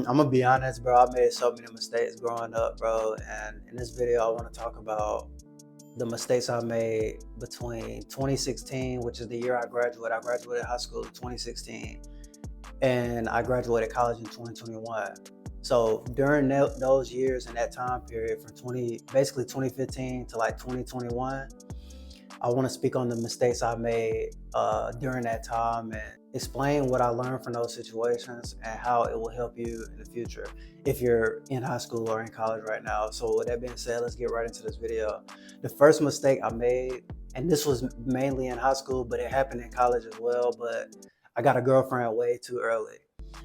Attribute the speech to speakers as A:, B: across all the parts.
A: I'm gonna be honest, bro. I made so many mistakes growing up, bro. And in this video, I want to talk about the mistakes I made between 2016, which is the year I graduated. I graduated high school in 2016, and I graduated college in 2021. So during those years and that time period, from basically 2015 to like 2021, I want to speak on the mistakes I made during that time and explain what I learned from those situations and how it will help you in the future if you're in high school or in college right now. So with that being said, let's get right into this video. The first mistake I made, and this was mainly in high school, but it happened in college as well, but I got a girlfriend way too early.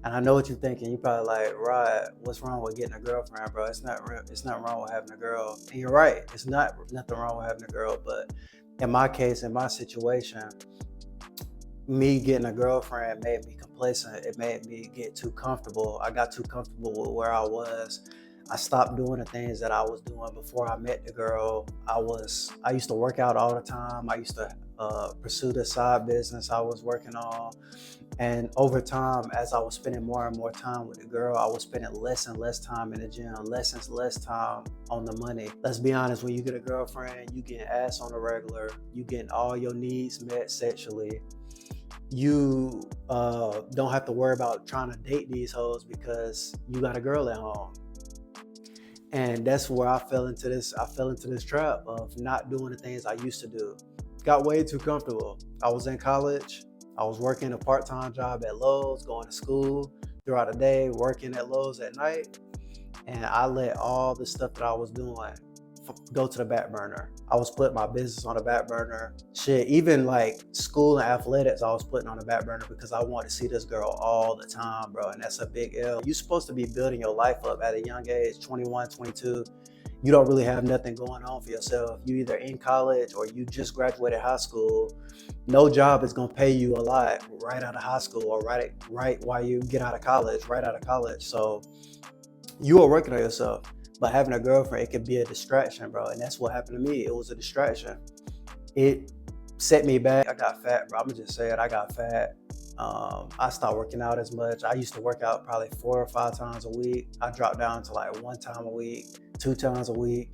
A: And I know what you're thinking. You're probably like, right, what's wrong with getting a girlfriend, bro? It's not real. It's not wrong with having a girl. And you're right. It's not nothing wrong with having a girl, but in my case, in my situation, me getting a girlfriend made me complacent. It made me get too comfortable. I got too comfortable with where I was. I stopped doing the things that I was doing before I met the girl. I used to work out all the time. I used to pursue the side business I was working on. And over time, as I was spending more and more time with the girl, I was spending less and less time in the gym, less and less time on the money. Let's be honest, when you get a girlfriend, you get ass on the regular, you getting all your needs met sexually. You don't have to worry about trying to date these hoes because you got a girl at home. And that's where I fell into this. I fell into this trap of not doing the things I used to do. Got way too comfortable. I was in college. I was working a part-time job at Lowe's, going to school throughout the day, working at Lowe's at night. And I let all the stuff that I was doing go to the back burner. I was putting my business on the back burner. Shit, even like school and athletics, I was putting on the back burner because I wanted to see this girl all the time, bro. And that's a big L. You're supposed to be building your life up at a young age, 21, 22. You don't really have nothing going on for yourself. You either in college or you just graduated high school. No job is gonna pay you a lot right out of high school or right while you get out of college, right out of college. So you are working on yourself. But having a girlfriend, it could be a distraction, bro. And that's what happened to me. It was a distraction. It set me back. I got fat, bro. I'm gonna just say it. I got fat. I stopped working out as much. I used to work out probably 4 or 5 times a week. I dropped down to like 1 time a week, 2 times a week,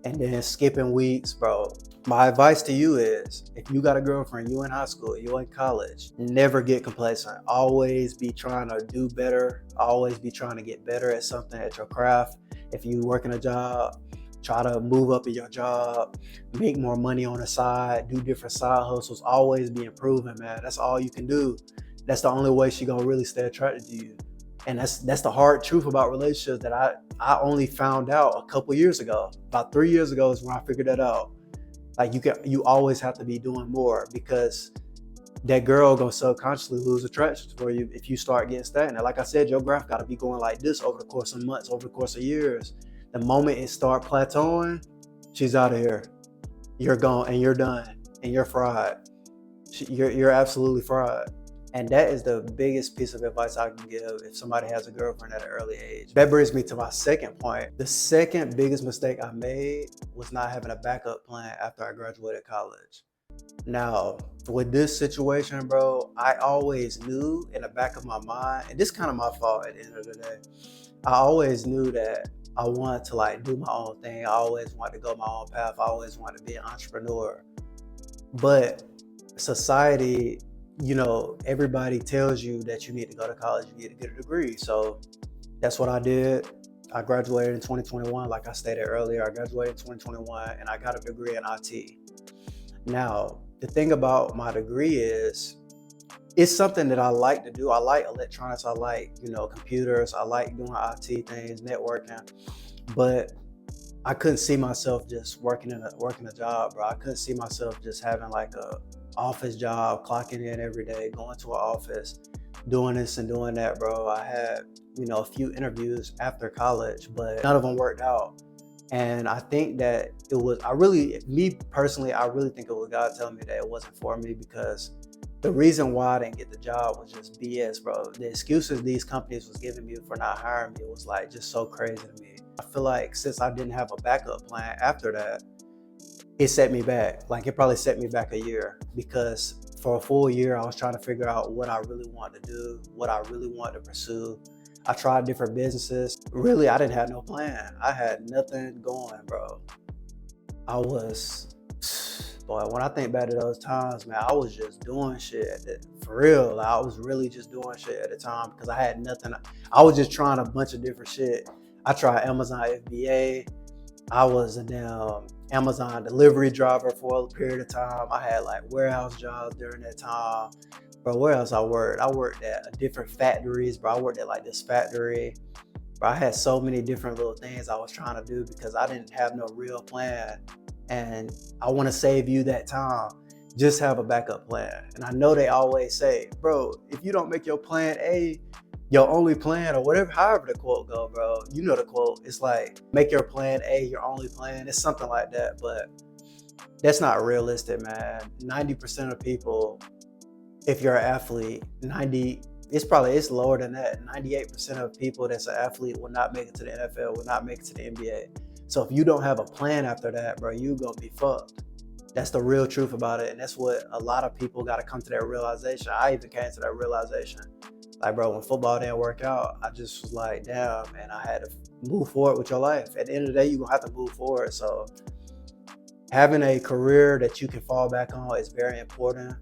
A: and then skipping weeks, bro. My advice to you is if you got a girlfriend, you in high school, you in college, never get complacent. Always be trying to do better. Always be trying to get better at something, at your craft. If you working a job, try to move up in your job, make more money on the side, do different side hustles, always be improving, man. That's all you can do. That's the only way she gonna really stay attracted to you. And that's the hard truth about relationships that I only found out a couple years ago. About 3 years ago is when I figured that out. Like you always have to be doing more because that girl gonna subconsciously lose attraction for you if you start getting stagnant. Like I said, your graph gotta be going like this over the course of months, over the course of years. The moment it start plateauing, she's out of here. You're gone and you're done and you're fried. You're absolutely fried. And that is the biggest piece of advice I can give if somebody has a girlfriend at an early age. That brings me to my second point. The second biggest mistake I made was not having a backup plan after I graduated college. Now, with this situation, bro, I always knew in the back of my mind, and this is kind of my fault at the end of the day, I always knew that I wanted to like do my own thing. I always wanted to go my own path. I always wanted to be an entrepreneur. But society, everybody tells you that you need to go to college, you need to get a degree. So that's what I did. I graduated in 2021, like I stated earlier. I graduated in 2021 and I got a degree in IT. Now, the thing about my degree is it's something that I like to do. I like electronics. I like, computers. I like doing IT things, networking. But I couldn't see myself just working a job, bro. I couldn't see myself just having like a office job, clocking in every day, going to an office, doing this and doing that, bro. I had, a few interviews after college, but none of them worked out. And I think that me personally, I really think it was God telling me that it wasn't for me because the reason why I didn't get the job was just BS, bro. The excuses these companies was giving me for not hiring me was like just so crazy to me. I feel like since I didn't have a backup plan after that, it set me back. Like it probably set me back a year because for a full year, I was trying to figure out what I really wanted to do, what I really wanted to pursue. I tried different businesses. Really, I didn't have no plan. I had nothing going, bro. I was, boy, when I think back to those times, man, I was just doing shit for real. Like, I was really just doing shit at the time because I had nothing. I was just trying a bunch of different shit. I tried Amazon FBA. I was a damn Amazon delivery driver for a period of time. I had like warehouse jobs during that time. Bro, where else I worked? I worked at different factories, bro. I worked at like this factory. Bro, I had so many different little things I was trying to do because I didn't have no real plan. And I want to save you that time. Just have a backup plan. And I know they always say, bro, if you don't make your plan A your only plan, or whatever, however the quote go, bro. You know the quote. It's like, make your plan A your only plan. It's something like that, but that's not realistic, man. 90% of people, if you're an athlete, it's lower than that. 98% of people that's an athlete will not make it to the NFL, will not make it to the NBA. So if you don't have a plan after that, bro, you gonna be fucked. That's the real truth about it. And that's what a lot of people gotta come to that realization. I even came to that realization. Like, bro, when football didn't work out, I just was like, damn, man, I had to move forward with your life. At the end of the day, you're gonna have to move forward. So having a career that you can fall back on is very important.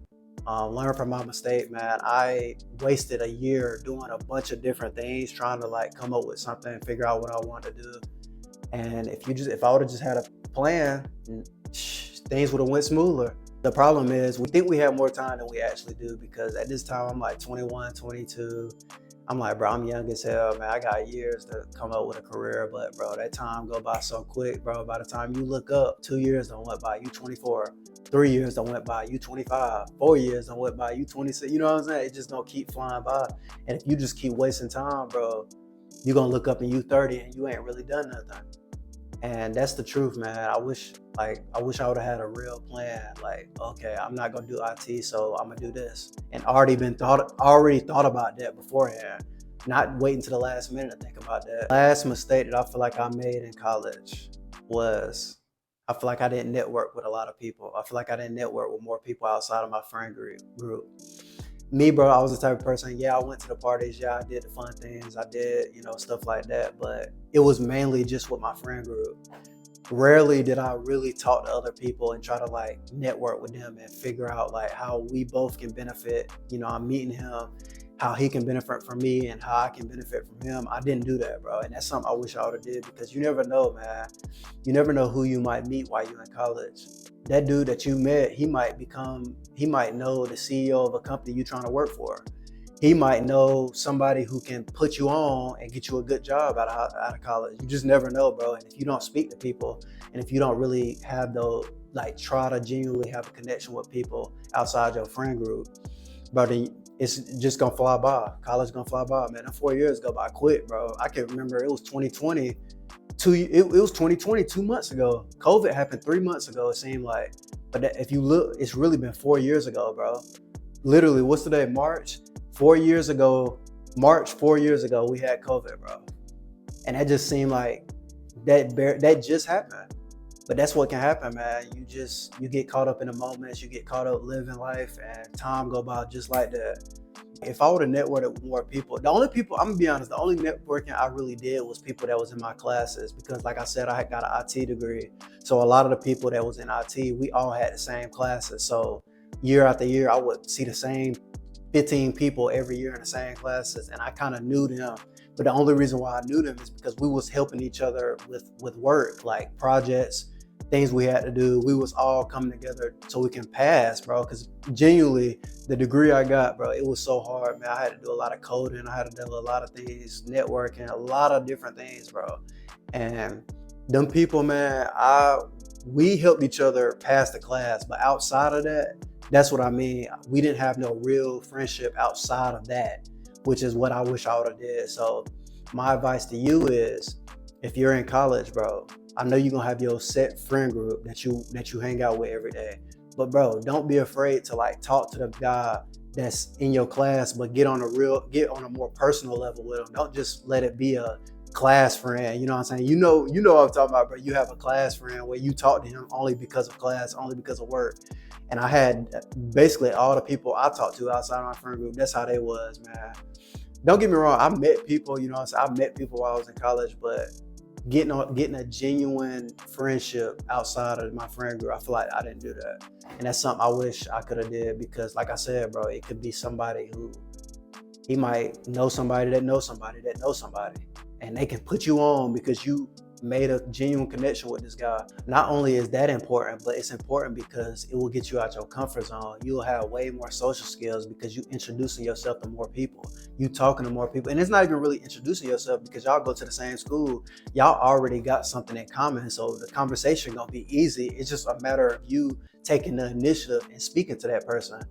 A: Learn from my mistake, man. I wasted a year doing a bunch of different things, trying to like come up with something, figure out what I wanted to do. And if I would have just had a plan, things would have went smoother. The problem is we think we have more time than we actually do, because at this time I'm like 21, 22. I'm like, bro, I'm young as hell, man. I got years to come up with a career, but bro, that time go by so quick, bro. By the time you look up, 2 years done went by, you 24. 3 years done went by, you 25. 4 years done went by, you 26. You know what I'm saying? It just don't keep flying by. And if you just keep wasting time, bro, you're gonna look up and you 30 and you ain't really done nothing. And that's the truth, man. I wish I would have had a real plan. Like, okay, I'm not gonna do IT, so I'm gonna do this. And already thought about that beforehand. Not waiting to the last minute to think about that. Last mistake that I feel like I made in college was, I feel like I didn't network with a lot of people. I feel like I didn't network with more people outside of my friend group. Me, bro, I was the type of person, yeah, I went to the parties, yeah, I did the fun things, I did, stuff like that, but it was mainly just with my friend group. Rarely did I really talk to other people and try to like network with them and figure out like how we both can benefit. I'm meeting him, how he can benefit from me and how I can benefit from him. I didn't do that, bro. And that's something I wish I would have did, because you never know, man. You never know who you might meet while you're in college. That dude that you met, he might know the CEO of a company you're trying to work for. He might know somebody who can put you on and get you a good job out of college. You just never know, bro. And if you don't speak to people, and if you don't really have those, like, try to genuinely have a connection with people outside your friend group, bro, then it's just gonna fly by. College gonna fly by, man. 4 years go by quick, bro. I can remember it was 2020. It was 2020 2 months ago. COVID happened 3 months ago, it seemed like. But if you look, it's really been 4 years ago, bro. Literally, what's today? March? 4 years ago, March 4 years ago, we had COVID, bro. And that just seemed like that just happened. But that's what can happen, man. You get caught up in the moments, you get caught up living life, and time go by just like that. If I would have networked with more people, I'm gonna be honest, the only networking I really did was people that was in my classes, because like I said, I had got an IT degree. So a lot of the people that was in IT, we all had the same classes. So year after year, I would see the same 15 people every year in the same classes, and I kind of knew them. But the only reason why I knew them is because we was helping each other with work, like projects, things we had to do. We was all coming together so we can pass, bro. Because genuinely, the degree I got, bro, it was so hard, man. I had to do a lot of coding. I had to do a lot of things, networking, a lot of different things, bro. And them people, man, we helped each other pass the class. But outside of that, that's what I mean. We didn't have no real friendship outside of that, which is what I wish I would have did. So my advice to you is, if you're in college, bro, I know you're gonna have your set friend group that you hang out with every day. But bro, don't be afraid to like talk to the guy that's in your class, but get on a more personal level with him. Don't just let it be a class friend. You know what I'm saying? You know what I'm talking about, bro. You have a class friend where you talk to him only because of class, only because of work. And I had basically all the people I talked to outside my friend group, that's how they was, man. don't get me wrong, I met people, you know what I'm saying? I met people while I was in college, but getting a genuine friendship outside of my friend group, I feel like I didn't do that. And that's something I wish I could have did, because like I said, bro, it could be somebody who, he might know somebody that knows somebody that knows somebody, and they can put you on because you made a genuine connection with this guy. Not only is that important, but it's important because it will get you out your comfort zone. You'll have way more social skills because you introducing yourself to more people, you talking to more people. And it's not even really introducing yourself, because y'all go to the same school, y'all already got something in common, so the conversation gonna be easy. It's just a matter of you taking the initiative and speaking to that person.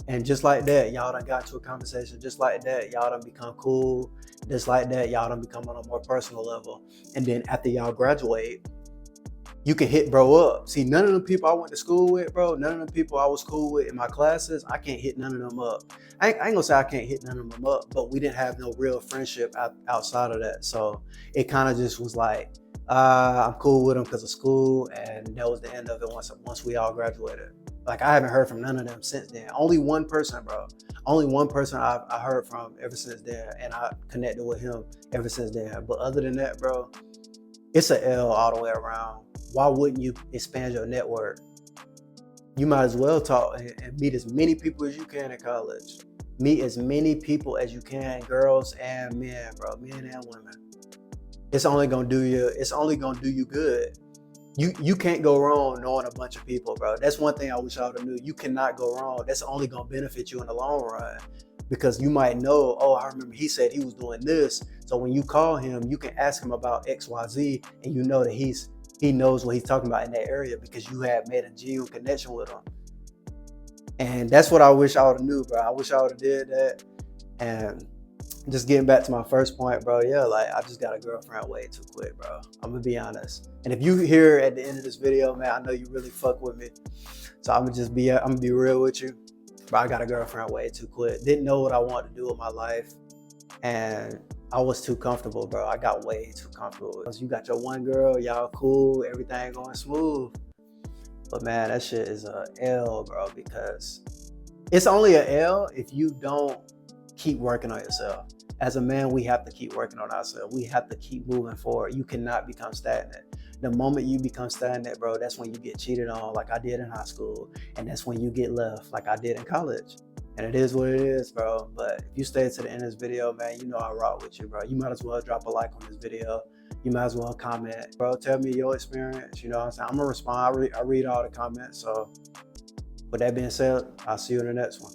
A: And just like that, y'all done got to a conversation. Just like that, y'all done become cool. Just like that, y'all done become on a more personal level. And then after y'all graduate, you can hit bro up. See, none of the people I went to school with, bro, none of the people I was cool with in my classes, I can't hit none of them up. I ain't gonna say I can't hit none of them up, but we didn't have no real friendship outside of that. So it kind of just was like, I'm cool with them because of school, and that was the end of it once we all graduated. Like, I haven't heard from none of them since then. Only one person, bro. Only one person I heard from ever since then, and I connected with him ever since then. But other than that, bro, it's an L all the way around. Why wouldn't you expand your network? You might as well talk and meet as many people as you can in college. Meet as many people as you can, girls and men, bro, men and women. It's only gonna do you good. You can't go wrong knowing a bunch of people, bro. That's one thing I wish I would have knew. You cannot go wrong. That's only gonna benefit you in the long run, because you might know, oh, I remember he said he was doing this. So when you call him, you can ask him about XYZ, and you know that he knows what he's talking about in that area because you have made a genuine connection with him. And that's what I wish I would have knew, bro. I wish I would have did that. And just getting back to my first point, bro, yeah, like, I just got a girlfriend way too quick, bro. I'm gonna be honest. And if you hear at the end of this video, man, I know you really fuck with me. So I'm gonna be real with you. Bro, I got a girlfriend way too quick. Didn't know what I wanted to do with my life. And I was too comfortable, bro. I got way too comfortable. You got your one girl, y'all cool, everything going smooth. But man, that shit is a L, bro, because it's only a L if you don't keep working on yourself. As a man, we have to keep working on ourselves. We have to keep moving forward. You cannot become stagnant. The moment you become stagnant, bro, that's when you get cheated on, like I did in high school. And that's when you get left, like I did in college. And it is what it is, bro. But if you stay to the end of this video, man, you know I rock with you, bro. You might as well drop a like on this video. You might as well comment, bro. Tell me your experience. You know what I'm saying? I'm gonna respond. I read all the comments. So with that being said, I'll see you in the next one.